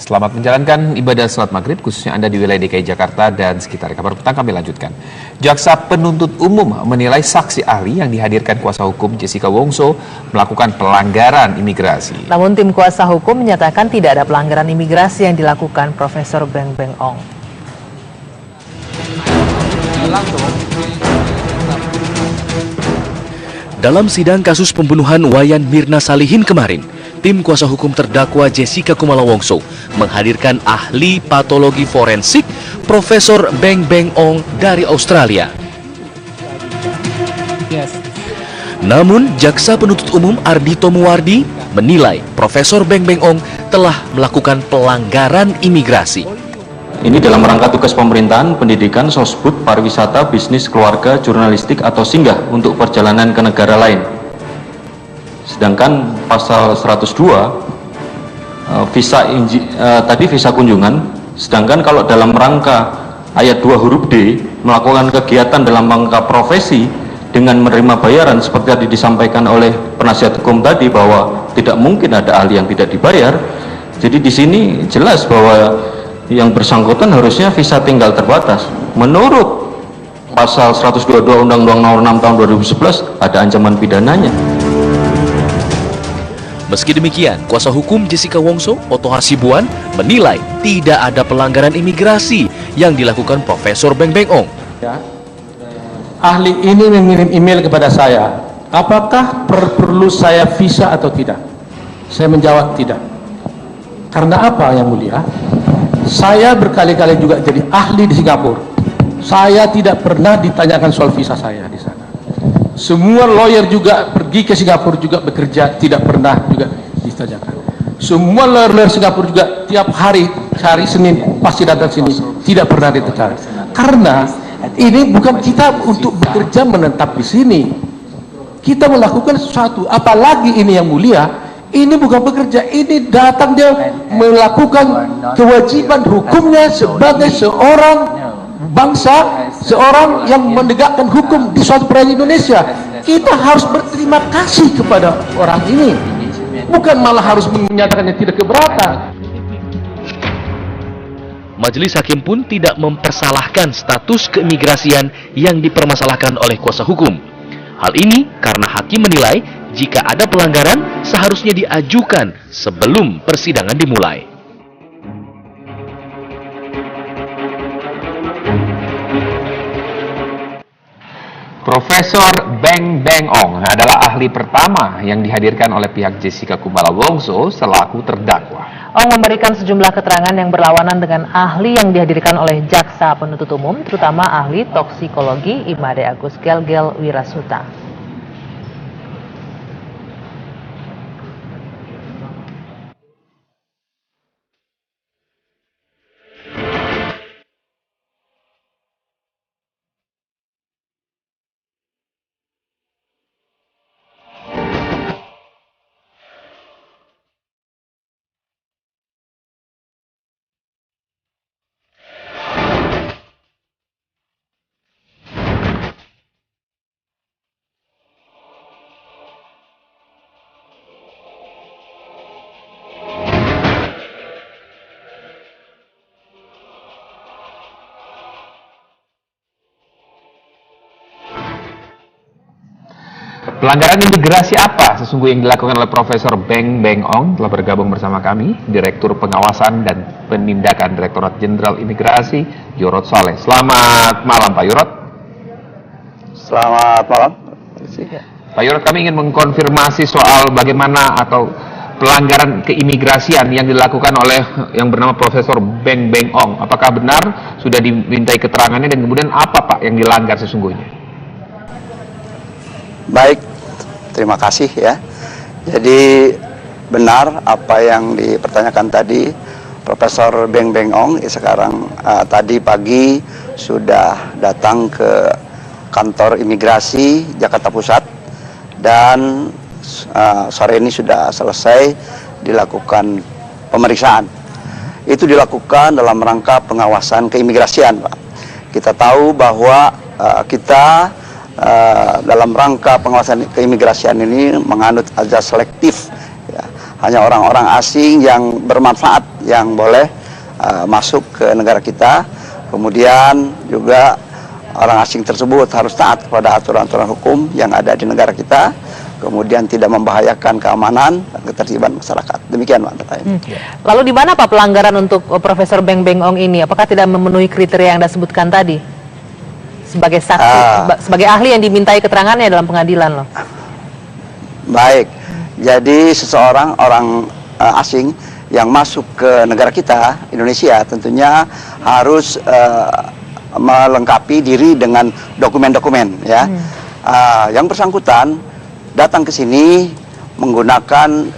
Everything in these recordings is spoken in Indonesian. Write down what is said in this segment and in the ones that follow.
Selamat menjalankan ibadah salat maghrib, khususnya Anda di wilayah DKI Jakarta dan sekitar. Kabar petang kami lanjutkan. Jaksa penuntut umum menilai saksi ahli yang dihadirkan kuasa hukum Jessica Wongso melakukan pelanggaran imigrasi. Namun tim kuasa hukum menyatakan tidak ada pelanggaran imigrasi yang dilakukan Profesor Beng Beng Ong. Dalam sidang kasus pembunuhan Wayan Mirna Salihin kemarin, tim kuasa hukum terdakwa Jessica Kumala Wongso menghadirkan ahli patologi forensik Profesor Beng Beng Ong dari Australia. Namun, jaksa penuntut umum Ardhito Muwardi menilai Profesor Beng Beng Ong telah melakukan pelanggaran imigrasi. Ini dalam rangka tugas pemerintahan, pendidikan, sosbud, pariwisata, bisnis, keluarga, jurnalistik, atau singgah untuk perjalanan ke negara lain. Sedangkan pasal 102, visa kunjungan, sedangkan kalau dalam rangka ayat 2 huruf D, melakukan kegiatan dalam rangka profesi dengan menerima bayaran, seperti tadi disampaikan oleh penasihat hukum tadi, bahwa tidak mungkin ada ahli yang tidak dibayar. Jadi di sini jelas bahwa yang bersangkutan harusnya visa tinggal terbatas. Menurut pasal 122 Undang-Undang Nomor 6 Tahun 2011 ada ancaman pidananya. Meski demikian, kuasa hukum Jessica Wongso, Oto Hasibuan, menilai tidak ada pelanggaran imigrasi yang dilakukan Profesor Beng Beng Ong. Ya. Ahli ini mengirim email kepada saya, apakah perlu saya visa atau tidak? Saya menjawab tidak. Karena apa, Yang Mulia? Saya berkali-kali juga jadi ahli di Singapura. Saya tidak pernah ditanyakan soal visa saya di sana. Semua lawyer juga pergi ke Singapura juga bekerja, tidak pernah juga ditanyakan. Semua lawyer Singapura juga tiap hari Senin pasti datang sini, tidak pernah ditanyakan. Karena ini bukan kita untuk bekerja menetap di sini. Kita melakukan sesuatu, apalagi ini Yang Mulia. Ini bukan bekerja, ini datang dia melakukan kewajiban hukumnya sebagai seorang bangsa, seorang yang menegakkan hukum di suatu perairan Indonesia. Kita harus berterima kasih kepada orang ini, bukan malah harus menyatakannya tidak keberatan. Majelis hakim pun tidak mempersalahkan status keimigrasian yang dipermasalahkan oleh kuasa hukum. Hal ini karena hakim menilai jika ada pelanggaran seharusnya diajukan sebelum persidangan dimulai. Profesor Beng Beng Ong adalah ahli pertama yang dihadirkan oleh pihak Jessica Kumala Wongso selaku terdakwa. Ong memberikan sejumlah keterangan yang berlawanan dengan ahli yang dihadirkan oleh jaksa penuntut umum, terutama ahli toksikologi Imade Agus Gelgel Wirasuta. Pelanggaran imigrasi apa sesungguhnya yang dilakukan oleh Profesor Beng Beng Ong? Telah bergabung bersama kami Direktur Pengawasan dan Penindakan Direktorat Jenderal Imigrasi, Yorot Saleh. Selamat malam Pak Yorot. Selamat malam. Pak Yorot, kami ingin mengkonfirmasi soal bagaimana atau pelanggaran keimigrasian yang dilakukan oleh yang bernama Profesor Beng Beng Ong. Apakah benar sudah dimintai keterangannya dan kemudian apa Pak yang dilanggar sesungguhnya? Baik, terima kasih ya. Jadi benar apa yang dipertanyakan tadi, Profesor Beng Beng Ong sekarang tadi pagi sudah datang ke kantor imigrasi Jakarta Pusat dan sore ini sudah selesai dilakukan pemeriksaan. Itu dilakukan dalam rangka pengawasan keimigrasian, Pak. Kita tahu bahwa kita dalam rangka pengawasan keimigrasian ini menganut azas selektif, ya. hanya orang-orang asing yang bermanfaat yang boleh masuk ke negara kita. Kemudian juga orang asing tersebut harus taat kepada aturan-aturan hukum yang ada di negara kita, kemudian tidak membahayakan keamanan dan ketertiban masyarakat. Demikian Pak terkait. Lalu di mana Pak pelanggaran untuk Profesor Beng Beng Ong ini? Apakah tidak memenuhi kriteria yang Anda sebutkan tadi? Sebagai saksi, sebagai ahli yang dimintai keterangannya dalam pengadilan loh. Baik, jadi orang asing yang masuk ke negara kita, Indonesia, tentunya harus melengkapi diri dengan dokumen-dokumen ya. Yang bersangkutan datang ke sini menggunakan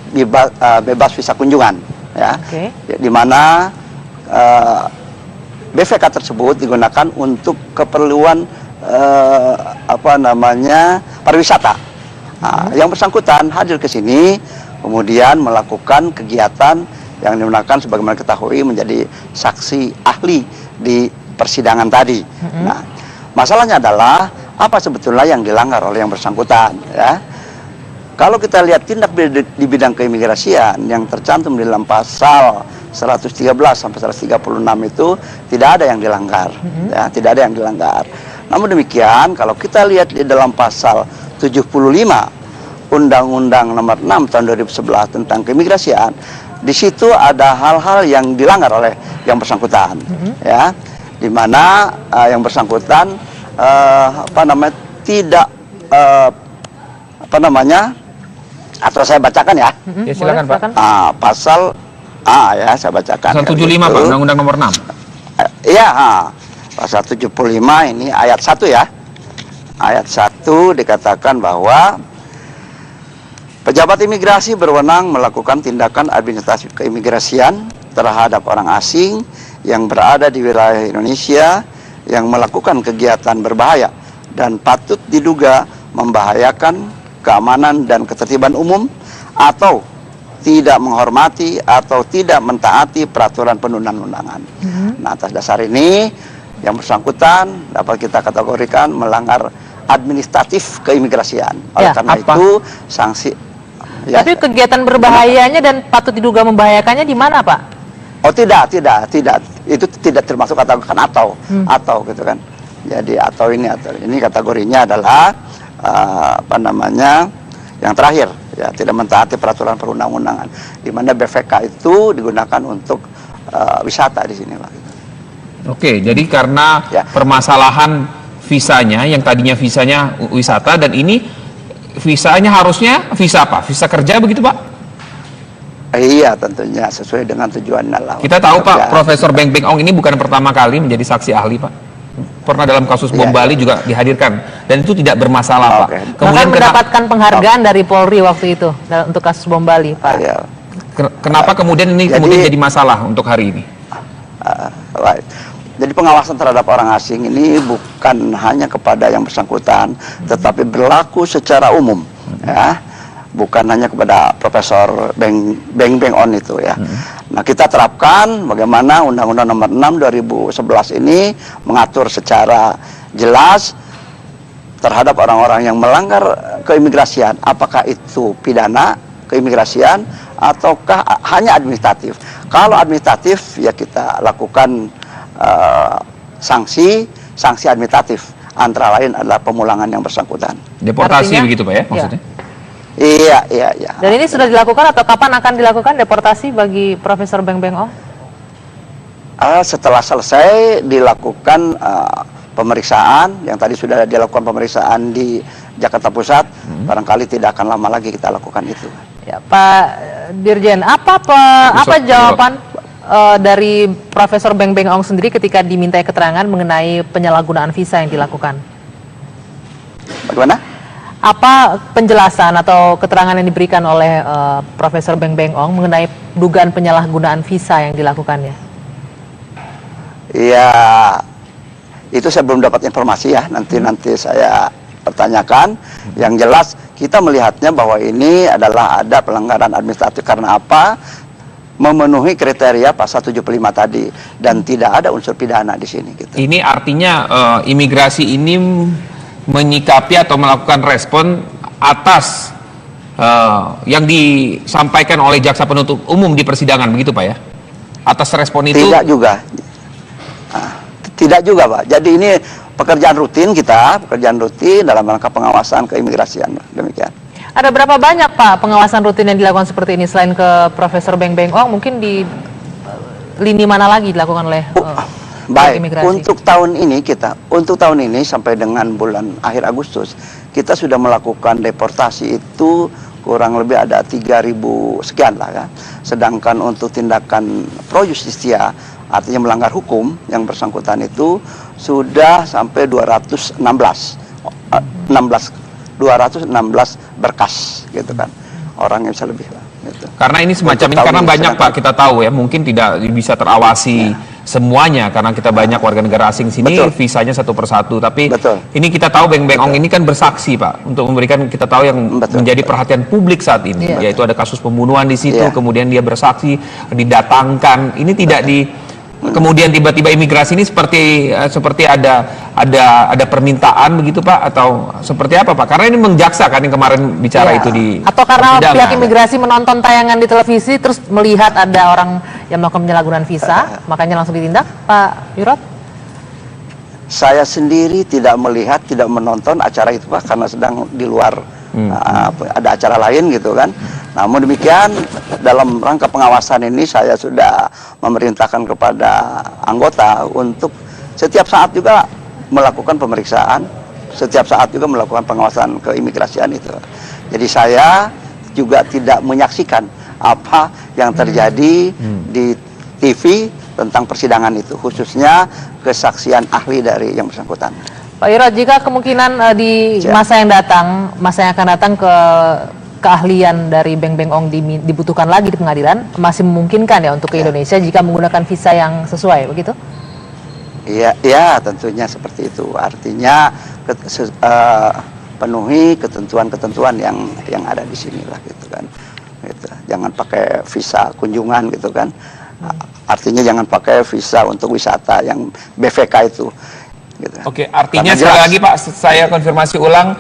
bebas visa kunjungan ya. Di mana BVK tersebut digunakan untuk keperluan pariwisata. Yang bersangkutan hadir ke sini kemudian melakukan kegiatan yang digunakan sebagaimana ketahui menjadi saksi ahli di persidangan tadi. Nah, masalahnya adalah apa sebetulnya yang dilanggar oleh yang bersangkutan ya. Kalau kita lihat tindak di bidang keimigrasian yang tercantum di dalam pasal 113 sampai 136 itu tidak ada yang dilanggar ya, tidak ada yang dilanggar. Namun demikian kalau kita lihat di dalam pasal 75 Undang-Undang Nomor 6 Tahun 2011 tentang keimigrasian, di situ ada hal-hal yang dilanggar oleh yang bersangkutan ya, di mana yang bersangkutan tidak atau saya bacakan ya. Ya silakan Pak. Pasal ya saya bacakan. Pasal 75 Pak, Undang-Undang Nomor 6. Iya, pasal 75 ini ayat 1 ya. Ayat 1 dikatakan bahwa pejabat imigrasi berwenang melakukan tindakan administrasi keimigrasian terhadap orang asing yang berada di wilayah Indonesia yang melakukan kegiatan berbahaya dan patut diduga membahayakan keamanan dan ketertiban umum atau tidak menghormati atau tidak mentaati peraturan perundang-undangan. Nah, atas dasar ini yang bersangkutan dapat kita kategorikan melanggar administratif keimigrasian. Oleh karena itu sanksi. Ya, tapi kegiatan berbahayanya dan patut diduga membahayakannya di mana Pak? Oh tidak. Itu tidak termasuk katakan atau gitu kan. Jadi atau ini kategorinya adalah yang terakhir ya, tidak mentaati peraturan perundang-undangan, di mana BVK itu digunakan untuk wisata di sini Pak. Oke, jadi karena permasalahan visanya yang tadinya visanya wisata dan ini visanya harusnya visa apa? Visa kerja begitu Pak? Iya, tentunya sesuai dengan tujuan Allah. Kita tahu Pak, Profesor Beng Beng Ong ini bukan pertama kali menjadi saksi ahli Pak. Pernah dalam kasus bom Bali juga dihadirkan dan itu tidak bermasalah Pak. Kemudian mendapatkan penghargaan dari Polri waktu itu untuk kasus bom Bali Pak. Kenapa kemudian ini jadi masalah untuk hari ini? Jadi pengawasan terhadap orang asing ini bukan hanya kepada yang bersangkutan, tetapi berlaku secara umum ya. Bukan hanya kepada Profesor Beng Beng Ong itu ya. Nah, kita terapkan bagaimana Undang-Undang Nomor 6 2011 ini mengatur secara jelas terhadap orang-orang yang melanggar keimigrasian, apakah itu pidana keimigrasian ataukah hanya administratif. Kalau administratif ya kita lakukan sanksi administratif, antara lain adalah pemulangan yang bersangkutan. Deportasi begitu Pak ya maksudnya? Iya. Dan ini sudah dilakukan atau kapan akan dilakukan deportasi bagi Profesor Beng Beng Ong? Setelah selesai dilakukan pemeriksaan, yang tadi sudah dilakukan pemeriksaan di Jakarta Pusat, barangkali tidak akan lama lagi kita lakukan itu. Ya, Pak Dirjen, apa jawaban dari Profesor Beng Beng Ong sendiri ketika dimintai keterangan mengenai penyalahgunaan visa yang dilakukan? Bagaimana? Apa penjelasan atau keterangan yang diberikan oleh Profesor Beng Beng Ong mengenai dugaan penyalahgunaan visa yang dilakukannya? Iya, itu saya belum dapat informasi ya. Nanti saya pertanyakan. Yang jelas kita melihatnya bahwa ini adalah ada pelanggaran administratif karena apa? Memenuhi kriteria pasal 75 tadi dan tidak ada unsur pidana di sini. Gitu. Ini artinya imigrasi ini menyikapi atau melakukan respon atas yang disampaikan oleh jaksa penuntut umum di persidangan, begitu Pak ya? Atas respon itu? Tidak juga. Tidak juga Pak. Jadi ini pekerjaan rutin kita, pekerjaan rutin dalam rangka pengawasan keimigrasian. Demikian. Ada berapa banyak Pak pengawasan rutin yang dilakukan seperti ini selain ke Profesor Beng Beng Ong? Mungkin di lini mana lagi dilakukan oleh baik, imigrasi? untuk tahun ini sampai dengan bulan akhir Agustus kita sudah melakukan deportasi itu kurang lebih ada 3.000 sekian lah ya. Sedangkan untuk tindakan pro justistia, artinya melanggar hukum yang bersangkutan itu sudah sampai 216 berkas gitu kan. Orang yang bisa lebih lah gitu. Karena ini semacam ini karena banyak Pak, kita tahu ya, mungkin tidak bisa terawasi semuanya karena kita banyak warga negara asing sini. Betul. Visanya satu persatu, tapi Betul. ini kita tahu Beng Beng Ong ini kan bersaksi Pak untuk memberikan, kita tahu yang menjadi perhatian publik saat ini, yaitu ada kasus pembunuhan di situ, kemudian dia bersaksi, didatangkan, ini tidak kemudian tiba-tiba imigrasi ini seperti ada permintaan begitu Pak, atau seperti apa Pak? Karena ini menjaksa kan yang kemarin bicara itu di atau karena persidangan. pihak imigrasi menonton tayangan di televisi terus melihat ada orang yang melakukan penyalahgunaan visa, makanya langsung ditindak, Pak Wirot? Saya sendiri tidak melihat, tidak menonton acara itu Pak, karena sedang di luar ada acara lain gitu kan. Namun demikian dalam rangka pengawasan ini saya sudah memerintahkan kepada anggota untuk setiap saat juga melakukan pemeriksaan, setiap saat juga melakukan pengawasan keimigrasian itu. Jadi saya juga tidak menyaksikan apa yang terjadi di TV tentang persidangan itu, khususnya kesaksian ahli dari yang bersangkutan. Pak Wirot, jika kemungkinan di masa yang akan datang keahlian dari Beng Beng Ong dibutuhkan lagi di pengadilan, masih memungkinkan ya untuk ke Indonesia jika menggunakan visa yang sesuai, begitu? Iya, tentunya seperti itu. Artinya penuhi ketentuan-ketentuan yang ada di sini lah gitu kan. Gitu. Jangan pakai visa kunjungan gitu kan. Artinya jangan pakai visa untuk wisata yang BVK itu. Gitu. Oke, artinya sekali lagi Pak, saya konfirmasi ulang,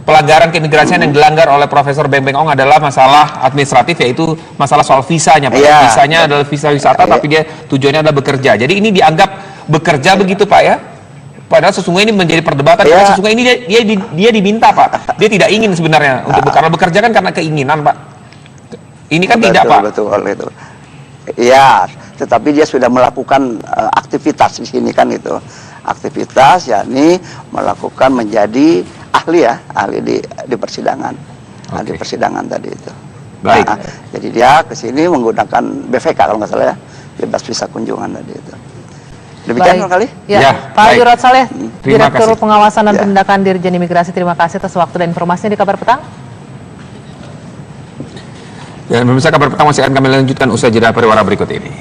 pelanggaran keimigrasian yang dilanggar oleh Profesor Beng Beng Ong adalah masalah administratif, yaitu masalah soal visanya Pak. Visanya adalah visa wisata, tapi dia tujuannya adalah bekerja. Jadi ini dianggap bekerja begitu Pak ya? Padahal sesungguhnya ini menjadi perdebatan, karena sesungguhnya ini dia diminta Pak. Dia tidak ingin sebenarnya untuk karena bekerja kan karena keinginan Pak. Ini kan tidak Pak. Betul. Iya, tetapi dia sudah melakukan aktivitas di sini kan itu. Aktivitas yakni melakukan menjadi ahli di persidangan. Di persidangan tadi itu. Baik. Nah, jadi dia ke sini menggunakan BVK kalau nggak salah ya, bebas visa kunjungan tadi itu. Demikian kali. Ya, Pak Wirot Saleh, Terima Direktur kasih. Pengawasan dan Penindakan Dirjen Imigrasi, terima kasih atas waktu dan informasinya di Kabar Petang. Dan pemirsa, Kabar Petang masih akan kami lanjutkan usai jeda pariwara berikut ini.